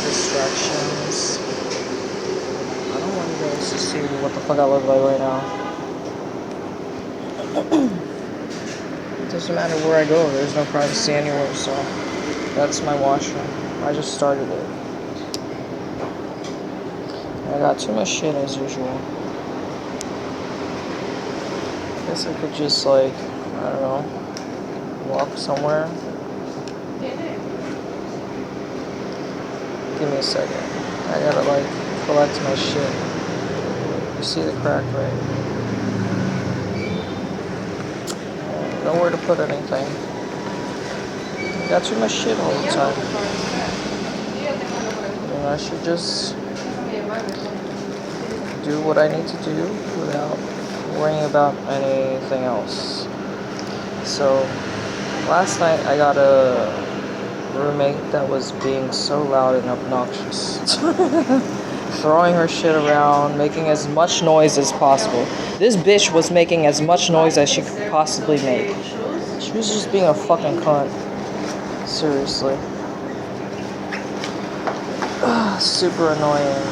distractions. I don't want you guys to see what the fuck I look like right now. It doesn't matter where I go, there's no privacy anywhere, so that's my washroom. I just started it. I got too much shit as usual. I guess I could just like, I don't know, walk somewhere. Give me a second. I gotta like collect my shit. You see the crack, right? Nowhere to put anything. I got too much shit all the time. And I should just do what I need to do without worrying about anything else. So, last night I got a roommate that was being so loud and obnoxious. Throwing her shit around, making as much noise as possible. This bitch was making as much noise as she could possibly make. She was just being a fucking cunt. Seriously. Super annoying.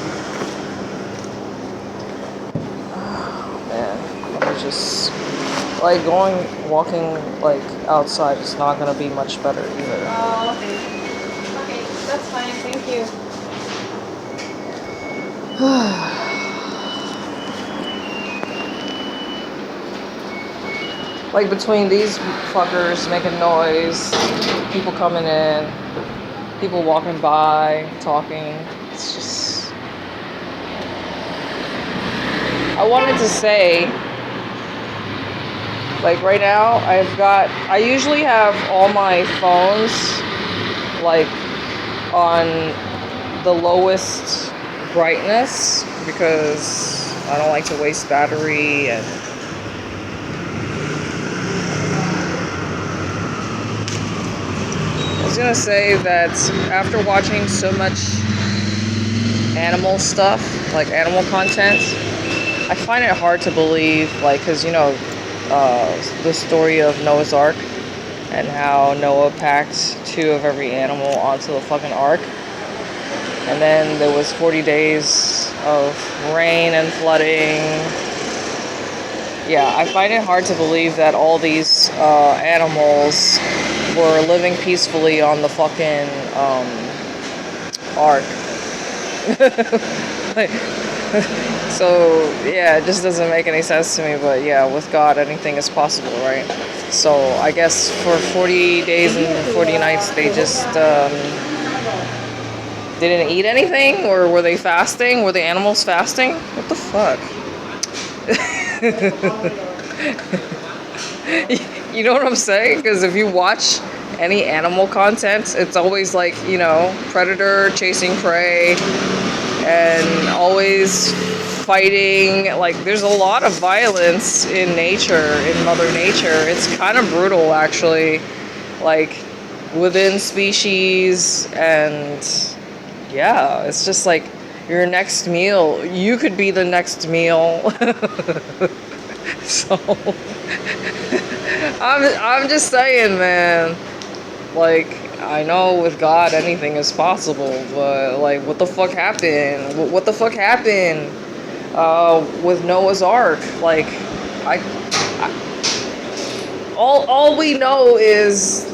Man, I'm just like walking like outside is not gonna be much better either. Oh, okay. Okay, that's fine. Thank you. Like between these fuckers making noise, people coming in, people walking by, talking, it's just... I wanted to say, like right now, I usually have all my phones like on the lowest brightness because I don't like to waste battery. And I was gonna say that after watching so much animal stuff, like animal content, I find it hard to believe, like, because you know the story of Noah's Ark and how Noah packed 2 of every animal onto the fucking ark. And then there was 40 days of rain and flooding. Yeah, I find it hard to believe that all these animals were living peacefully on the fucking ark. So, yeah, it just doesn't make any sense to me, but yeah, with God, anything is possible, right? So, I guess for 40 days and 40 nights, they just didn't eat anything? Or were they fasting? Were the animals fasting? What the fuck? You know what I'm saying? Because if you watch any animal content, it's always like, you know, predator chasing prey and always fighting. Like, there's a lot of violence in nature, in Mother Nature. It's kind of brutal, actually. Like, within species, and yeah, it's just like your next meal. You could be the next meal. So, I'm just saying, man. Like, I know with God anything is possible, but like, what the fuck happened? What the fuck happened with Noah's Ark? Like, all we know is,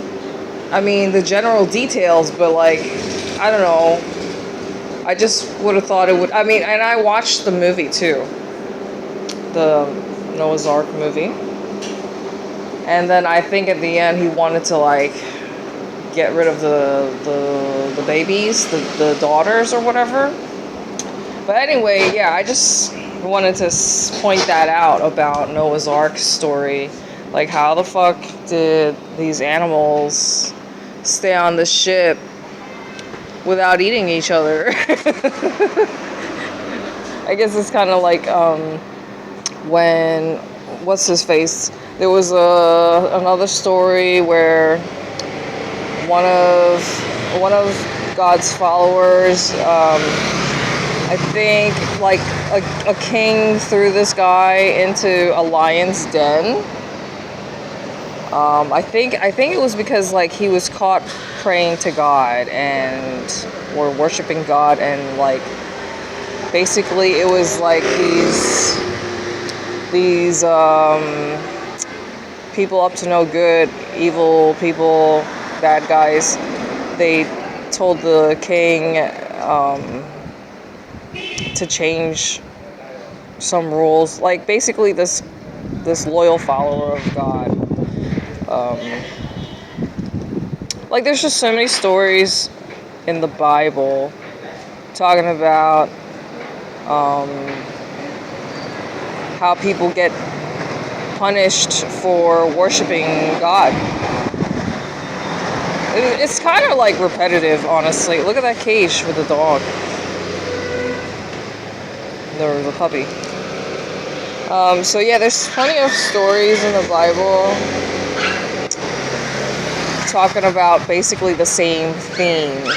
I mean, the general details, but like, I don't know. I just would have thought it would. I mean, and I watched the movie too, the Noah's Ark movie, and then I think at the end he wanted to like get rid of the babies, the daughters or whatever. But anyway, yeah, I just wanted to point that out about Noah's Ark story. Like, how the fuck did these animals stay on the ship without eating each other? I guess it's kind of like when, what's his face? There was another story where one of God's followers, I think, like a king threw this guy into a lion's den. I think it was because like he was caught praying to God and or worshiping God, and like basically it was like these people up to no good, evil people, bad guys. They told the king to change some rules. Like basically this loyal follower of God. Like there's just so many stories in the Bible talking about how people get punished for worshiping God. It's kind of like repetitive, honestly. Look at that cage with the dog. The puppy. So yeah, there's plenty of stories in the Bible talking about basically the same theme.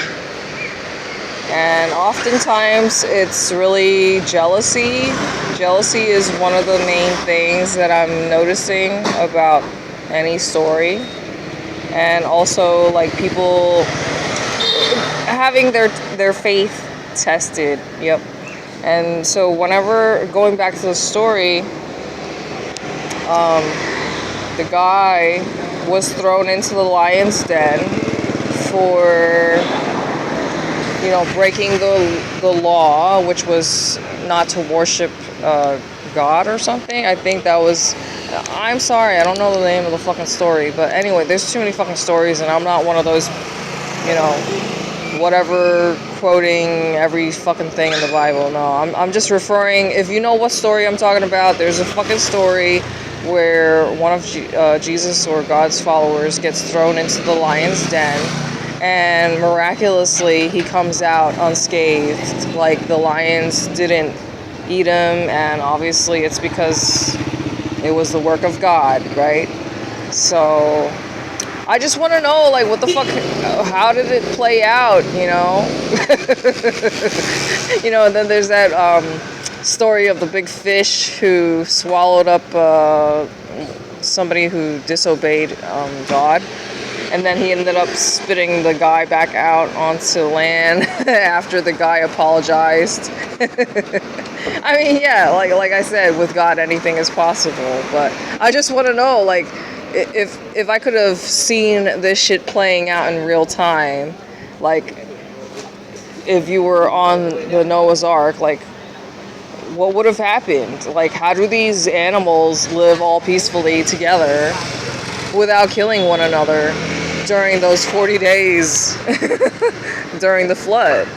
And oftentimes it's really jealousy. Jealousy is one of the main things that I'm noticing about any story. And also like people having their faith tested. Yep. And so whenever, going back to the story, the guy was thrown into the lion's den for, you know, breaking the law, which was not to worship God or something. I think that was, I'm sorry, I don't know the name of the fucking story, but anyway, there's too many fucking stories, and I'm not one of those, you know, whatever, quoting every fucking thing in the Bible. No, I'm just referring, if you know what story I'm talking about, there's a fucking story where one of Jesus or God's followers gets thrown into the lion's den, and miraculously he comes out unscathed. Like the lions didn't eat him, and obviously it's because it was the work of God, right? So I just want to know, like, what the fuck, how did it play out, you know? You know, and then there's that story of the big fish who swallowed up somebody who disobeyed God. And then he ended up spitting the guy back out onto land after the guy apologized. I mean, yeah, like I said, with God, anything is possible. But I just want to know, like, if I could have seen this shit playing out in real time, like, if you were on the Noah's Ark, like, what would have happened? Like, how do these animals live all peacefully together without killing one another during those 40 days during the flood?